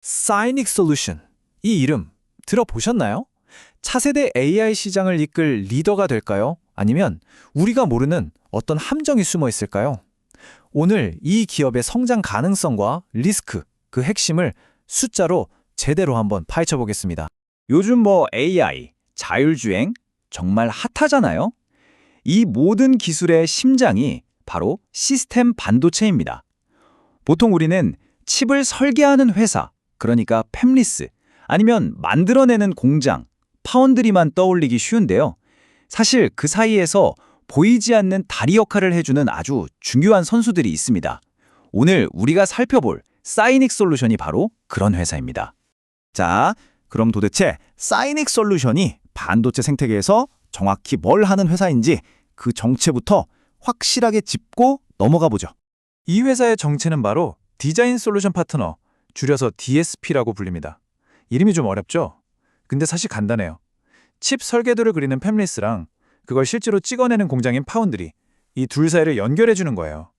사이닉 솔루션. 이 이름 들어보셨나요? 차세대 AI 시장을 이끌 리더가 될까요? 아니면 우리가 모르는 어떤 함정이 숨어 있을까요? 오늘 이 기업의 성장 가능성과 리스크, 그 핵심을 숫자로 제대로 한번 파헤쳐 보겠습니다. 요즘 AI, 자율주행 정말 핫하잖아요? 이 모든 기술의 심장이 바로 시스템 반도체입니다. 보통 우리는 칩을 설계하는 회사, 그러니까 팹리스, 아니면 만들어내는 공장, 파운드리만 떠올리기 쉬운데요. 사실 그 사이에서 보이지 않는 다리 역할을 해주는 아주 중요한 선수들이 있습니다. 오늘 우리가 살펴볼 사이닉 솔루션이 바로 그런 회사입니다. 자, 그럼 도대체 사이닉 솔루션이 반도체 생태계에서 정확히 뭘 하는 회사인지 그 정체부터 확실하게 짚고 넘어가 보죠. 이 회사의 정체는 바로 디자인 솔루션 파트너, 줄여서 DSP라고 불립니다. 이름이 좀 어렵죠? 근데 사실 간단해요. 칩 설계도를 그리는 팹리스랑 그걸 실제로 찍어내는 공장인 파운드리, 이 둘 사이를 연결해 주는 거예요.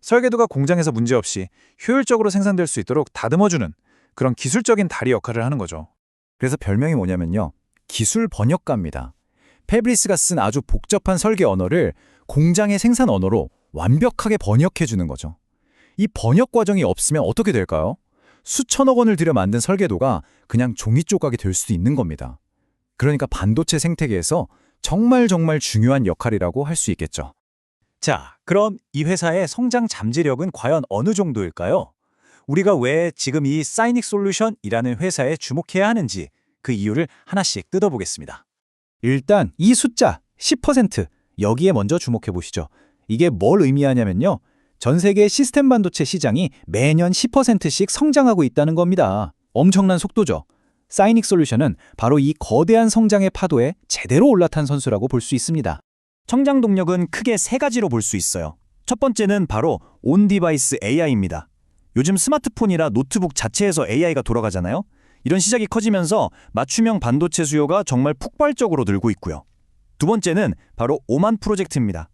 설계도가 공장에서 문제없이 효율적으로 생산될 수 있도록 다듬어주는 그런 기술적인 다리 역할을 하는 거죠. 그래서 별명이 뭐냐면요. 기술 번역가입니다. 팹리스가 쓴 아주 복잡한 설계 언어를 공장의 생산 언어로 완벽하게 번역해 주는 거죠. 이 번역 과정이 없으면 어떻게 될까요? 수천억 원을 들여 만든 설계도가 그냥 종이 조각이 될 수도 있는 겁니다. 그러니까 반도체 생태계에서 정말 중요한 역할이라고 할 수 있겠죠. 자, 그럼 이 회사의 성장 잠재력은 과연 어느 정도일까요? 우리가 왜 지금 이 사이닉 솔루션이라는 회사에 주목해야 하는지 그 이유를 하나씩 뜯어보겠습니다. 일단 이 숫자 10%, 여기에 먼저 주목해 보시죠. 이게 뭘 의미하냐면요. 전 세계 시스템 반도체 시장이 매년 10%씩 성장하고 있다는 겁니다. 엄청난 속도죠. 사이닉 솔루션은 바로 이 거대한 성장의 파도에 제대로 올라탄 선수라고 볼 수 있습니다. 성장 동력은 크게 세 가지로 볼 수 있어요. 첫 번째는 바로 온 디바이스 AI입니다. 요즘 스마트폰이나 노트북 자체에서 AI가 돌아가잖아요. 이런 시작이 커지면서 맞춤형 반도체 수요가 정말 폭발적으로 늘고 있고요. 두 번째는 바로 오만 프로젝트입니다.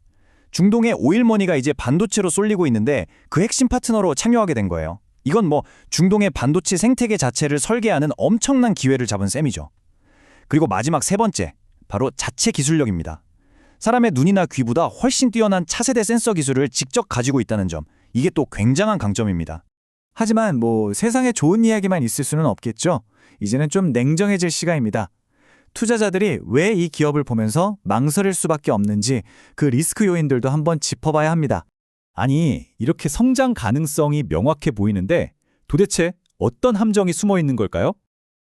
중동의 오일머니가 이제 반도체로 쏠리고 있는데 그 핵심 파트너로 참여하게 된 거예요. 이건 중동의 반도체 생태계 자체를 설계하는 엄청난 기회를 잡은 셈이죠. 그리고 마지막 세 번째, 바로 자체 기술력입니다. 사람의 눈이나 귀보다 훨씬 뛰어난 차세대 센서 기술을 직접 가지고 있다는 점, 이게 또 굉장한 강점입니다. 하지만 세상에 좋은 이야기만 있을 수는 없겠죠. 이제는 좀 냉정해질 시간입니다. 투자자들이 왜 이 기업을 보면서 망설일 수밖에 없는지 그 리스크 요인들도 한번 짚어봐야 합니다. 아니, 이렇게 성장 가능성이 명확해 보이는데 도대체 어떤 함정이 숨어 있는 걸까요?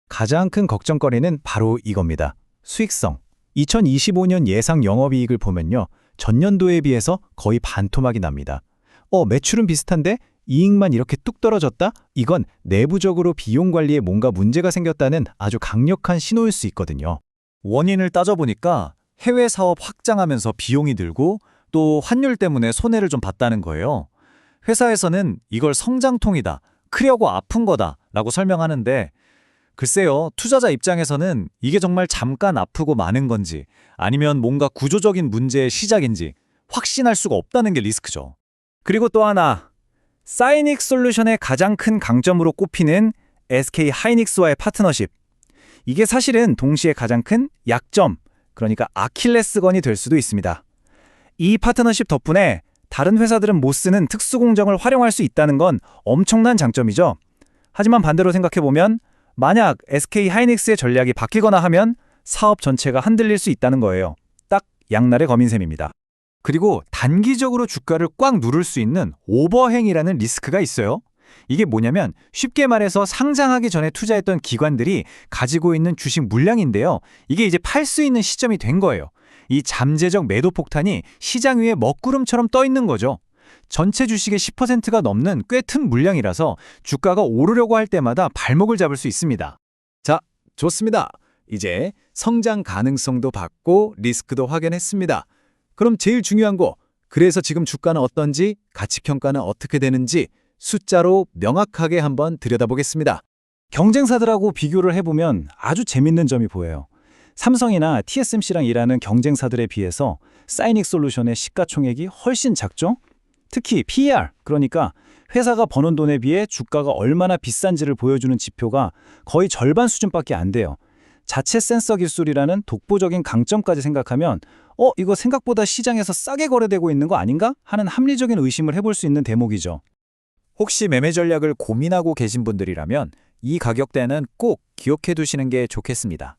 가장 큰 걱정거리는 바로 이겁니다. 수익성. 2025년 예상 영업이익을 보면요. 전년도에 비해서 거의 반토막이 납니다. 매출은 비슷한데 이익만 이렇게 뚝 떨어졌다? 이건 내부적으로 비용 관리에 뭔가 문제가 생겼다는 아주 강력한 신호일 수 있거든요. 원인을 따져보니까 해외 사업 확장하면서 비용이 들고 또 환율 때문에 손해를 좀 봤다는 거예요. 회사에서는 이걸 성장통이다, 크려고 아픈 거다 라고 설명하는데 글쎄요, 투자자 입장에서는 이게 정말 잠깐 아프고 마는 건지 아니면 뭔가 구조적인 문제의 시작인지 확신할 수가 없다는 게 리스크죠. 그리고 또 하나, 사이닉 솔루션의 가장 큰 강점으로 꼽히는 SK 하이닉스와의 파트너십. 이게 사실은 동시에 가장 큰 약점, 그러니까 아킬레스건이 될 수도 있습니다. 이 파트너십 덕분에 다른 회사들은 못 쓰는 특수 공정을 활용할 수 있다는 건 엄청난 장점이죠. 하지만 반대로 생각해보면 만약 SK 하이닉스의 전략이 바뀌거나 하면 사업 전체가 흔들릴 수 있다는 거예요. 딱 양날의 검인 셈입니다. 그리고 단기적으로 주가를 꽉 누를 수 있는 오버행이라는 리스크가 있어요. 이게 뭐냐면 쉽게 말해서 상장하기 전에 투자했던 기관들이 가지고 있는 주식 물량인데요. 이게 이제 팔 수 있는 시점이 된 거예요. 이 잠재적 매도 폭탄이 시장 위에 먹구름처럼 떠 있는 거죠. 전체 주식의 10%가 넘는 꽤 큰 물량이라서 주가가 오르려고 할 때마다 발목을 잡을 수 있습니다. 자, 좋습니다. 이제 성장 가능성도 봤고 리스크도 확인했습니다. 그럼 제일 중요한 거, 그래서 지금 주가는 어떤지, 가치평가는 어떻게 되는지 숫자로 명확하게 한번 들여다보겠습니다. 경쟁사들하고 비교를 해보면 아주 재밌는 점이 보여요. 삼성이나 TSMC랑 일하는 경쟁사들에 비해서 사이닉 솔루션의 시가총액이 훨씬 작죠? 특히 PER, 그러니까 회사가 버는 돈에 비해 주가가 얼마나 비싼지를 보여주는 지표가 거의 절반 수준밖에 안 돼요. 자체 센서 기술이라는 독보적인 강점까지 생각하면 이거 생각보다 시장에서 싸게 거래되고 있는 거 아닌가? 하는 합리적인 의심을 해볼 수 있는 대목이죠. 혹시 매매 전략을 고민하고 계신 분들이라면 이 가격대는 꼭 기억해 두시는 게 좋겠습니다.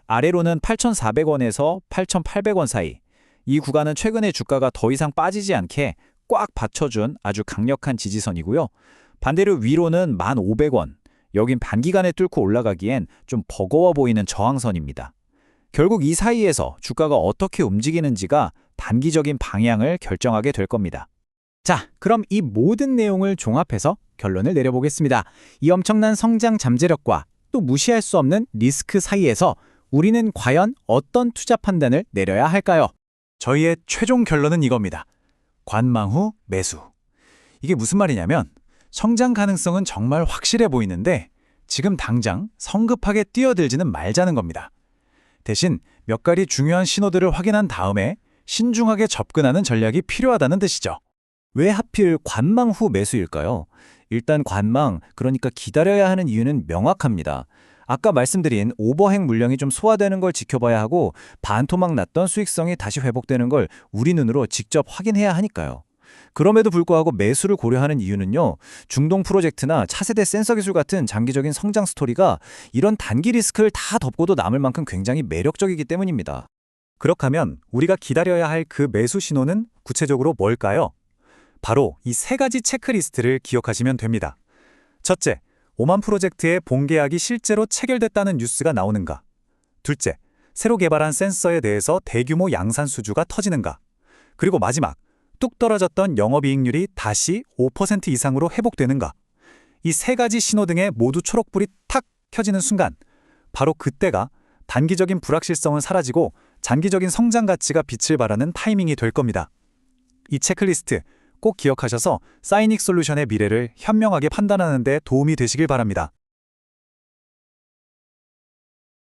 아래로는 8,400원에서 8,800원 사이. 이 구간은 최근에 주가가 더 이상 빠지지 않게 꽉 받쳐준 아주 강력한 지지선이고요. 반대로 위로는 1,500원. 여긴 단기간에 뚫고 올라가기엔 좀 버거워 보이는 저항선입니다. 결국 이 사이에서 주가가 어떻게 움직이는지가 단기적인 방향을 결정하게 될 겁니다. 자, 그럼 이 모든 내용을 종합해서 결론을 내려보겠습니다. 이 엄청난 성장 잠재력과 또 무시할 수 없는 리스크 사이에서 우리는 과연 어떤 투자 판단을 내려야 할까요? 저희의 최종 결론은 이겁니다. 관망 후 매수. 이게 무슨 말이냐면 성장 가능성은 정말 확실해 보이는데 지금 당장 성급하게 뛰어들지는 말자는 겁니다. 대신 몇 가지 중요한 신호들을 확인한 다음에 신중하게 접근하는 전략이 필요하다는 뜻이죠. 왜 하필 관망 후 매수일까요? 일단 관망, 그러니까 기다려야 하는 이유는 명확합니다. 아까 말씀드린 오버행 물량이 좀 소화되는 걸 지켜봐야 하고 반토막 났던 수익성이 다시 회복되는 걸 우리 눈으로 직접 확인해야 하니까요. 그럼에도 불구하고 매수를 고려하는 이유는요. 중동 프로젝트나 차세대 센서 기술 같은 장기적인 성장 스토리가 이런 단기 리스크를 다 덮고도 남을 만큼 굉장히 매력적이기 때문입니다. 그렇다면 우리가 기다려야 할 그 매수 신호는 구체적으로 뭘까요? 바로 이 세 가지 체크리스트를 기억하시면 됩니다. 첫째, 오만 프로젝트의 본계약이 실제로 체결됐다는 뉴스가 나오는가? 둘째, 새로 개발한 센서에 대해서 대규모 양산 수주가 터지는가? 그리고 마지막, 뚝 떨어졌던 영업이익률이 다시 5% 이상으로 회복되는가? 이 세 가지 신호 등의 모두 초록불이 탁 켜지는 순간, 바로 그때가 단기적인 불확실성은 사라지고 장기적인 성장 가치가 빛을 발하는 타이밍이 될 겁니다. 이 체크리스트 꼭 기억하셔서 사이닉 솔루션의 미래를 현명하게 판단하는 데 도움이 되시길 바랍니다.